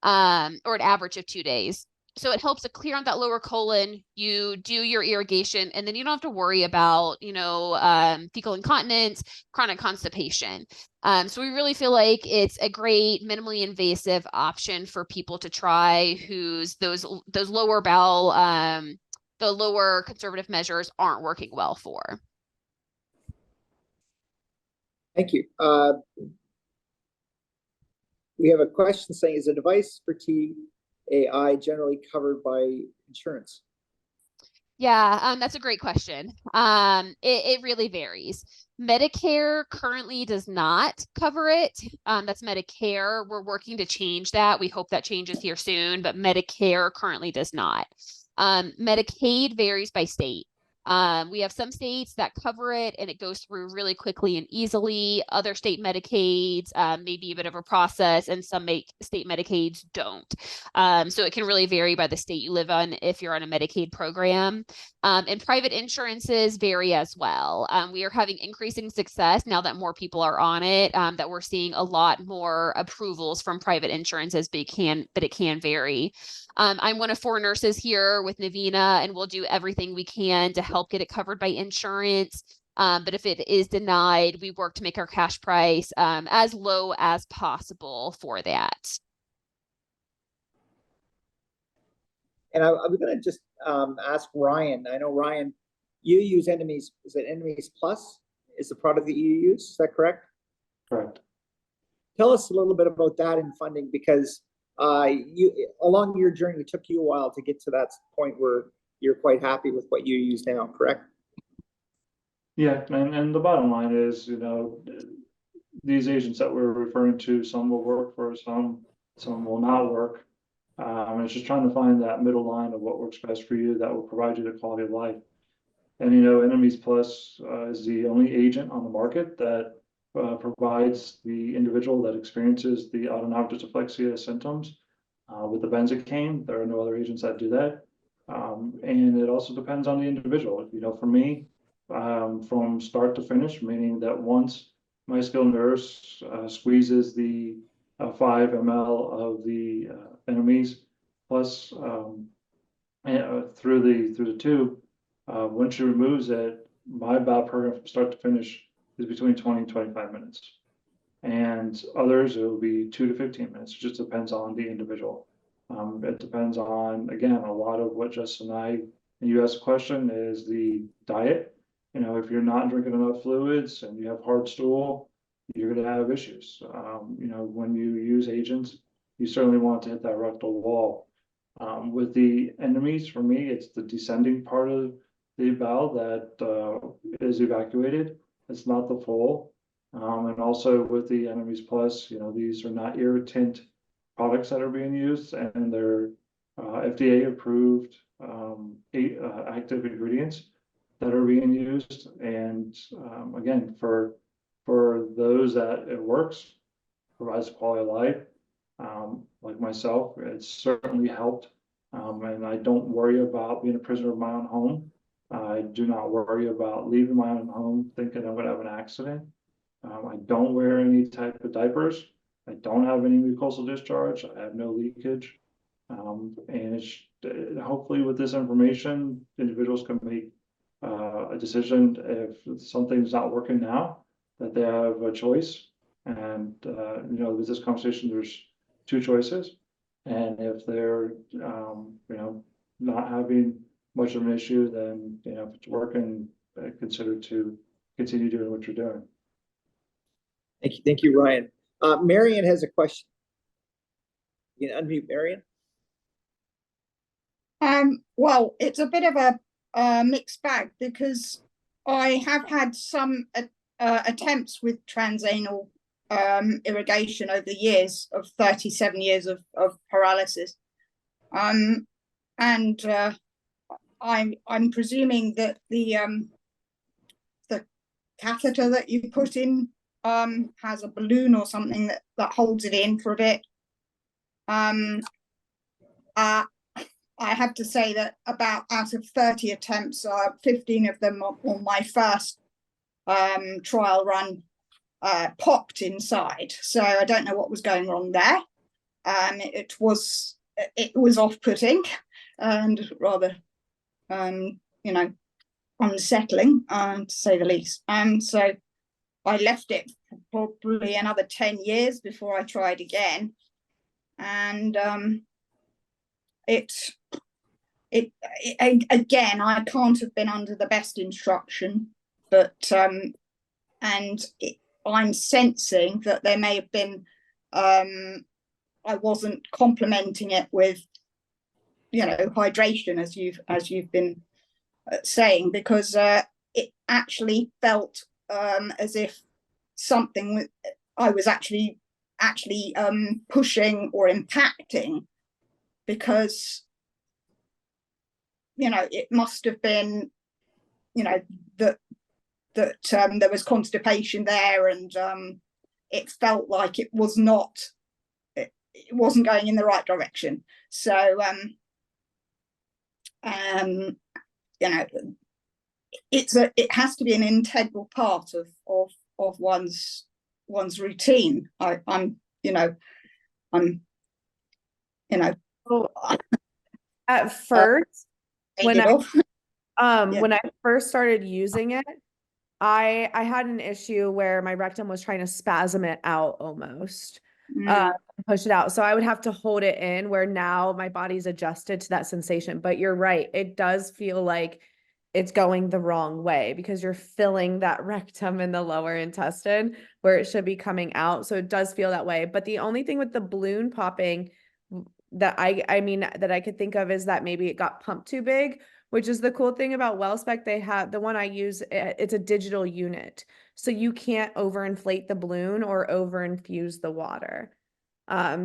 or an average of 2 days. So it helps to clear out that lower colon. You do your irrigation, and then you don't have to worry about, fecal incontinence, chronic constipation. So we really feel like it's a great minimally invasive option for people to try whose those lower bowel, the lower conservative measures aren't working well for. Thank you. We have a question saying, is a device for TAI generally covered by insurance? Yeah, that's a great question. It really varies. Medicare currently does not cover it. That's Medicare. We're working to change that. We hope that changes here soon, but Medicare currently does not. Medicaid varies by state. We have some states that cover it and it goes through really quickly and easily. Other state Medicaids may be a bit of a process, and some state Medicaids don't. So it can really vary by the state you live on if you're on a Medicaid program. And private insurances vary as well. We are having increasing success now that more people are on it, that we're seeing a lot more approvals from private insurances, but it can vary. I'm one of 4 nurses here with Navina, and we'll do everything we can to help get it covered by insurance. But if it is denied, we work to make our cash price as low as possible for that. And I'm going to just ask Ryan. I know, Ryan, you use Enemies. Is it Enemies Plus? Is the product that you use? Is that correct? Correct. Tell us a little bit about that and funding, because along your journey, it took you a while to get to that point where you're quite happy with what you use now, correct? Yeah, and the bottom line is, these agents that we're referring to, some will work for some will not work. It's just trying to find that middle line of what works best for you that will provide you the quality of life. And Enemies Plus is the only agent on the market that provides the individual that experiences the autonomic dysreflexia symptoms with the benzocaine. There are no other agents that do that. And it also depends on the individual. For me, from start to finish, meaning that once my skilled nurse squeezes the 5 ml of the Enemies Plus through the tube, when she removes it, my bowel program from start to finish is between 20 and 25 minutes. And others, it will be 2 to 15 minutes. It just depends on the individual. It depends on, again, a lot of what Jess and you asked a question is the diet you know, if you're not drinking enough fluids and you have hard stool, you're gonna have issues. You know, when you use agents, you certainly want to hit that rectal wall. With the enemies, for me, it's the descending part of the bowel that is evacuated. It's not the full. And also with the enemies plus, you know, these are not irritant products that are being used, and they're FDA approved active ingredients that are being used. And again, for those that it works, provides quality of life. Like myself, it's certainly helped. And I don't worry about being a prisoner of my own home. I do not worry about leaving my own home thinking I'm gonna have an accident. I don't wear any type of diapers. I don't have any mucosal discharge. I have no leakage. And it's hopefully with this information, individuals can make a decision if something's not working now, that they have a choice. And you know, with this conversation, there's two choices. And if they're you know, not having much of an issue, then you know, if it's working, consider to continue doing what you're doing. Thank you, Ryan. Marion has a question. You can unmute Marion. Well, it's a bit of a mixed bag because I have had some attempts with transanal irrigation over the years of 37 years of paralysis. And I'm presuming that the catheter that you put in has a balloon or something that holds it in for a bit. I have to say that about out of 30 attempts, 15 of them on my first trial run popped inside. So I don't know what was going wrong there. It was off-putting and rather, you know, unsettling, to say the least. So I left it for probably another 10 years before I tried again. And it again, I can't have been under the best instruction, but I'm sensing that there may have been I wasn't complementing it with, you know, hydration as you've been saying, because it actually felt as if something I was actually pushing or impacting, because you know, it must have been, you know, that there was constipation there, and it felt like it was not, it wasn't going in the right direction. So you know, it has to be an integral part of one's routine. I'm you know, At first, when Yeah. when I first started using it, I had an issue where my rectum was trying to spasm it out almost, push it out. So I would have to hold it in, where now my body's adjusted to that sensation. But you're right, it does feel like it's going the wrong way because you're filling that rectum in the lower intestine where it should be coming out. So it does feel that way. But the only thing with the balloon popping that I mean that I could think of is that maybe it got pumped too big, which is the cool thing about WellSpec. They have the one I use, it's a digital unit. So you can't overinflate the balloon or overinfuse the water,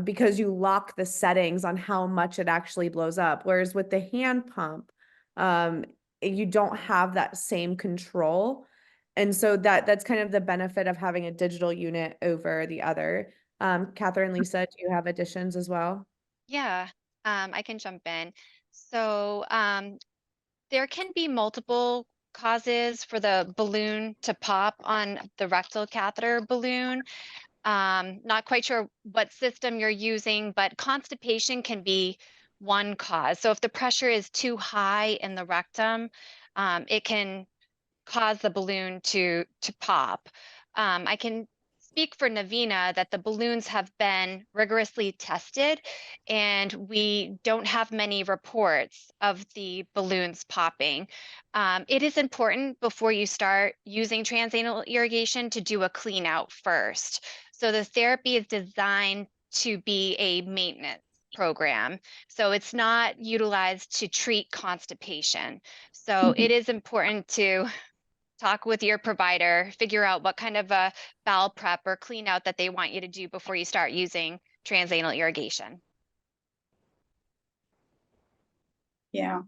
because you lock the settings on how much it actually blows up. Whereas with the hand pump, you don't have that same control. And so that's kind of the benefit of having a digital unit over the other. Catherine, Lisa, do you have additions as well? Yeah, I can jump in. So there can be multiple causes for the balloon to pop on the rectal catheter balloon. Not quite sure what system you're using, but constipation can be one cause. So if the pressure is too high in the rectum, it can cause the balloon to pop. I can speak for Navina that the balloons have been rigorously tested, and we don't have many reports of the balloons popping. It is important before you start using transanal irrigation to do a clean out first. So the therapy is designed to be a maintenance program. So it's not utilized to treat constipation. So it is important to talk with your provider, figure out what kind of a bowel prep or clean out that they want you to do before you start using transanal irrigation. Yeah.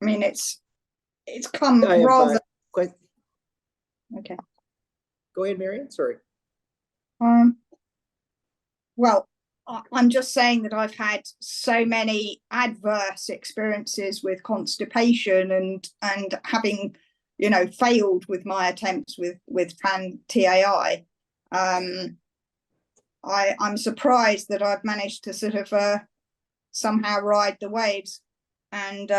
I mean, it's come I have, rather, okay. Go ahead, Marion, sorry. Well, I'm just saying that I've had so many adverse experiences with constipation and having, you know, failed with my attempts with TAI. I'm surprised that I've managed to sort of somehow ride the waves, and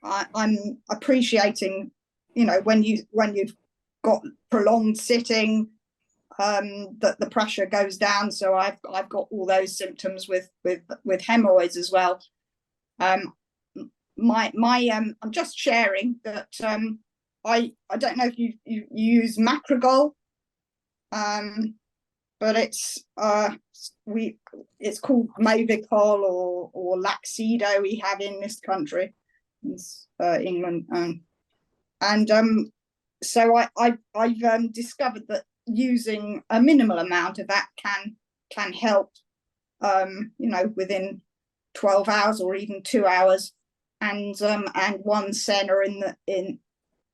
I'm appreciating, you know, when you've got prolonged sitting, that the pressure goes down. So I've got all those symptoms with hemorrhoids as well. I'm just sharing that I don't know if you use Macrogol, but it's called Movicol or Laxido we have in this country, England, and so I've discovered that using a minimal amount of that can help, you know, within 12 hours or even 2 hours, and 1 center in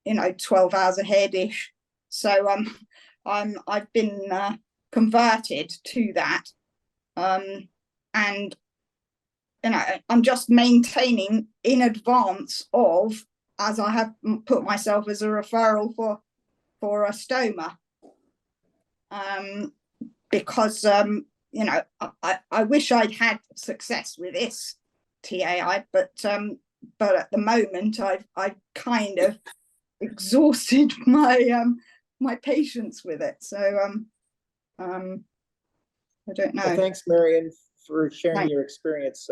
you know 12 hours ahead-ish. So I've been converted to that, and you know I'm just maintaining in advance of, as I have put myself as a referral for a stoma, because you know I wish I'd had success with this TAI, but at the moment I've kind of exhausted my my patience with it. So I don't know. Well, thanks, Marion, for sharing Right. your experience.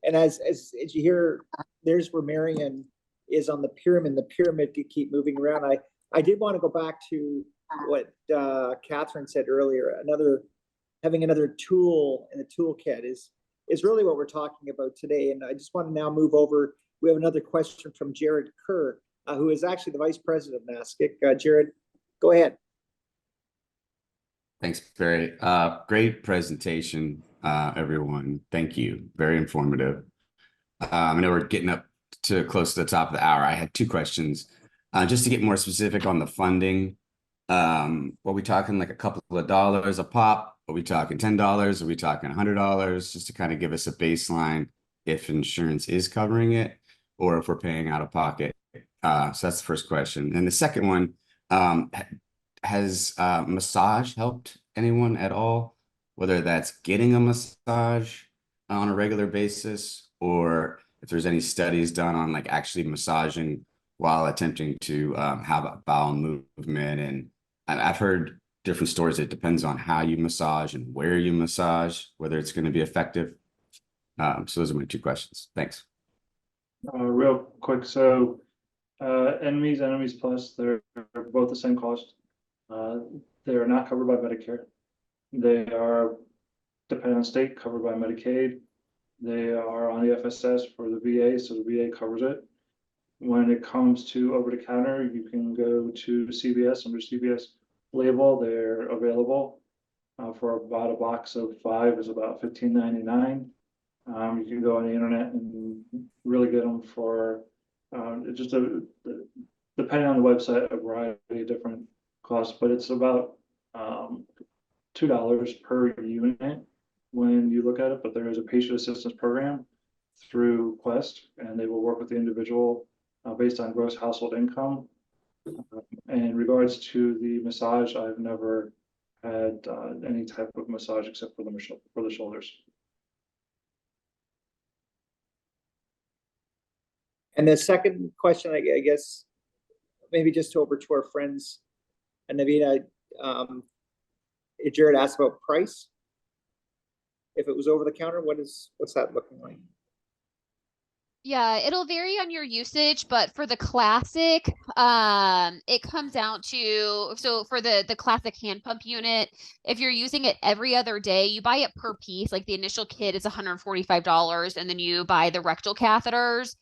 And as you hear, there's where Marion is on the pyramid to keep moving around. I did want to go back to what Catherine said earlier. Having another tool in the toolkit is really what we're talking about today. And I just want to now move over. We have another question from Jared Kerr, who is actually the Vice President of NASCIC. Jared, go ahead. Thanks, Barry. Great presentation, everyone. Thank you. Very informative. I know we're getting up to close to the top of the hour. I had 2 questions. Just to get more specific on the funding, are we talking like a couple of dollars a pop? Are we talking $10? Are we talking $100? Just to kind of give us a baseline if insurance is covering it or if we're paying out of pocket. So that's the first question. And the second one, has massage helped anyone at all? Whether that's getting a massage on a regular basis, or if there's any studies done on like actually massaging while attempting to have a bowel movement. And I've heard different stories. It depends on how you massage and where you massage, whether it's going to be effective. So those are my 2 questions. Thanks. Real quick, so enemies plus, they're both the same cost. They are not covered by Medicare. They are, depending on state, covered by Medicaid. They are on the FSS for the VA, so the VA covers it. When it comes to over-the-counter, you can go to CVS. Under CVS label, they're available for about a box of 5 is about $15.99. You can go on the internet and really get them for just depending on the website, a variety of different costs, but it's about $2 per unit when you look at it. But there is a patient assistance program through Quest, and they will work with the individual based on gross household income. And in regards to the massage, I've never had any type of massage except for the shoulders. And the second question, I guess, maybe just over to our friends, and Navina, Jared asked about price. If it was over the counter, what's that looking like? Yeah, it'll vary on your usage, but for the classic, it comes down to, so for the classic hand pump unit, if you're using it every other day, you buy it per piece. Like the initial kit is $145, and then you buy the rectal catheters.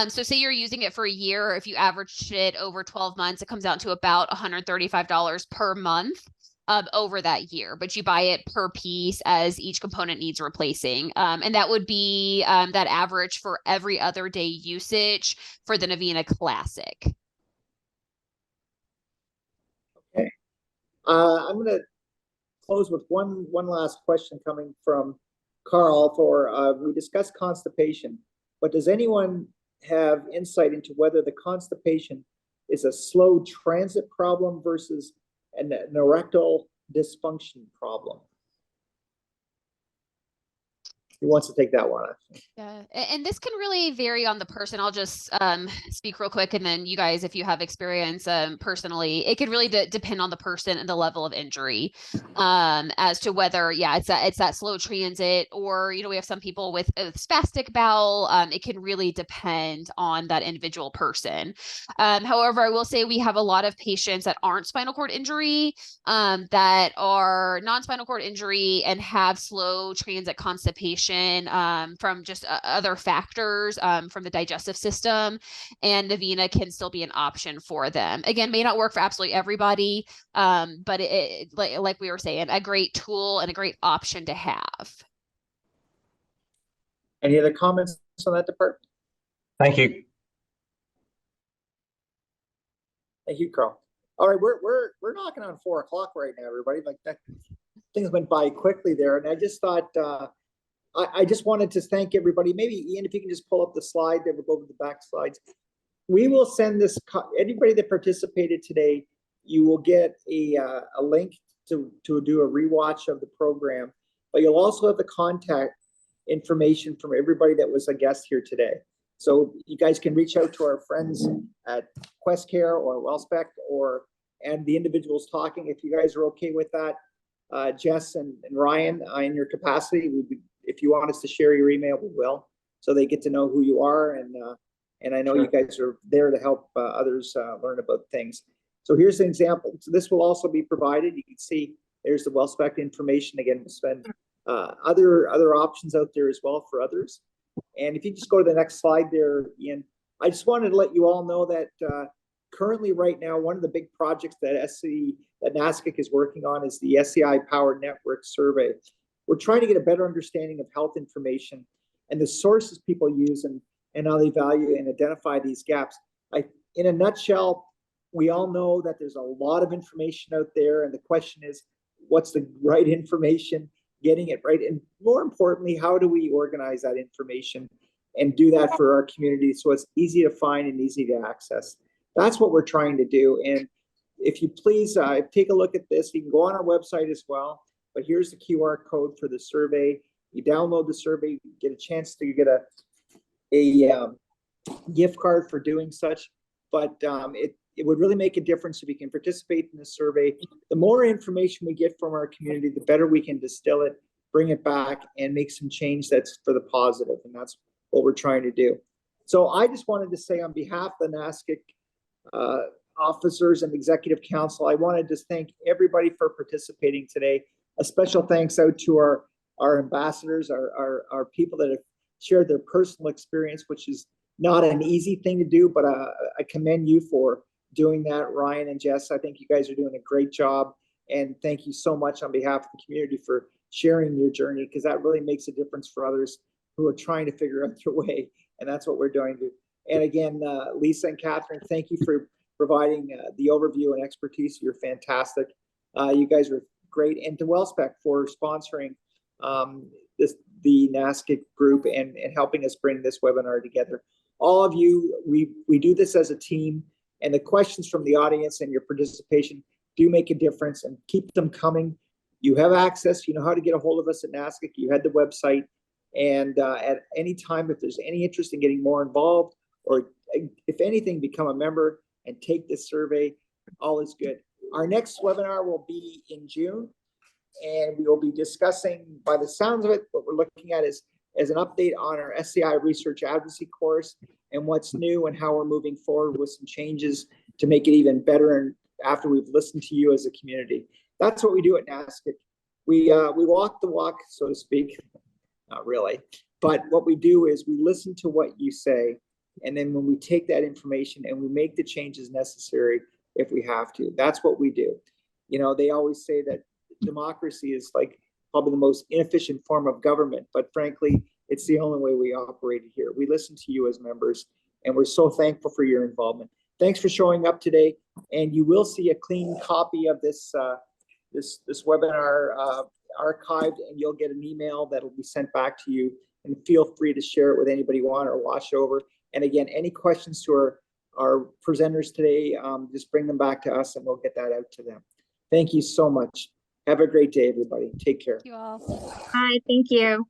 So say you're using it for a year, if you averaged it over 12 months, it comes out to about $135 per month. Over that year, but you buy it per piece as each component needs replacing. And that would be that average for every other day usage for the Navina Classic. Okay. I'm going to close with one last question coming from Carl for, we discussed constipation, but does anyone have insight into whether the constipation is a slow transit problem versus an erectile dysfunction problem? Who wants to take that one? Yeah, and this can really vary on the person. I'll just speak real quick, and then you guys, if you have experience personally, it could really depend on the person and the level of injury as to whether, yeah, it's that slow transit, or we have some people with spastic bowel. It can really depend on that individual person. However, I will say we have a lot of patients that aren't spinal cord injury, that are non-spinal cord injury and have slow transit constipation from just other factors from the digestive system, and Navina can still be an option for them. Again, may not work for absolutely everybody, but like we were saying, a great tool and a great option to have. Any other comments on that department? Thank you. Thank you, Carl. All right, we're knocking on 4 o'clock right now, everybody. Like that, things went by quickly there, and I just thought I just wanted to thank everybody. Maybe Ian, if you can just pull up the slide there, we'll go over the back slides. We will send this. Anybody that participated today, you will get a link to do a rewatch of the program, but you'll also have the contact information from everybody that was a guest here today. So you guys can reach out to our friends at QuestCare or WellSpec and the individuals talking. If you guys are okay with that, Jess and Ryan, in your capacity, if you want us to share your email, we will, so they get to know who you are, and I know you guys are there to help others learn about things. So here's an example. So this will also be provided. You can see there's the WellSpec information. Again, we'll spend other options out there as well for others. And if you just go to the next slide there, Ian, I just wanted to let you all know that currently right now, one of the big projects that NASCIC is working on is the SCI Powered Network Survey. We're trying to get a better understanding of health information and the sources people use and how they value and identify these gaps. In a nutshell, we all know that there's a lot of information out there, and the question is, what's the right information, getting it right, and more importantly, how do we organize that information and do that for our community so it's easy to find and easy to access? That's what we're trying to do. And if you please take a look at this, you can go on our website as well, but here's the QR code for the survey. You download the survey, you get a chance to get a gift card for doing such, but it would really make a difference if you can participate in the survey. The more information we get from our community, the better we can distill it, bring it back, and make some change that's for the positive, and that's what we're trying to do. So I just wanted to say, on behalf of the NASCIC officers and executive council, I wanted to thank everybody for participating today. A special thanks out to our ambassadors, our people that have shared their personal experience, which is not an easy thing to do, but I commend you for doing that. Ryan and Jess, I think you guys are doing a great job, and thank you so much on behalf of the community for sharing your journey, because that really makes a difference for others who are trying to figure out their way, and that's what we're doing. And again, Lisa and Catherine, thank you for providing the overview and expertise. You're fantastic. You guys are great, and to WellSpec for sponsoring the NASCIC group and helping us bring this webinar together. All of you, we do this as a team, and the questions from the audience and your participation do make a difference, and keep them coming. You have access, you know how to get a hold of us at NASCIC. You had the website, and at any time, if there's any interest in getting more involved, or if anything, become a member and take this survey, all is good. Our next webinar will be in June. And we will be discussing, by the sounds of it, what we're looking at is as an update on our SCI research advocacy course and what's new and how we're moving forward with some changes to make it even better. And after we've listened to you as a community, that's what we do at NASCIC. We walk the walk, so to speak. Not really, but what we do is we listen to what you say, and then when we take that information and we make the changes necessary if we have to. That's what we do. You know, they always say that democracy is like probably the most inefficient form of government, but frankly, it's the only way we operate here. We listen to you as members, and we're so thankful for your involvement. Thanks for showing up today, and you will see a clean copy of this this webinar archived, and you'll get an email that'll be sent back to you, and feel free to share it with anybody you want or watch over. And again, any questions to our presenters today, just bring them back to us and we'll get that out to them. Thank you so much. Have a great day, everybody. Take care. Thank you all. Hi, thank you.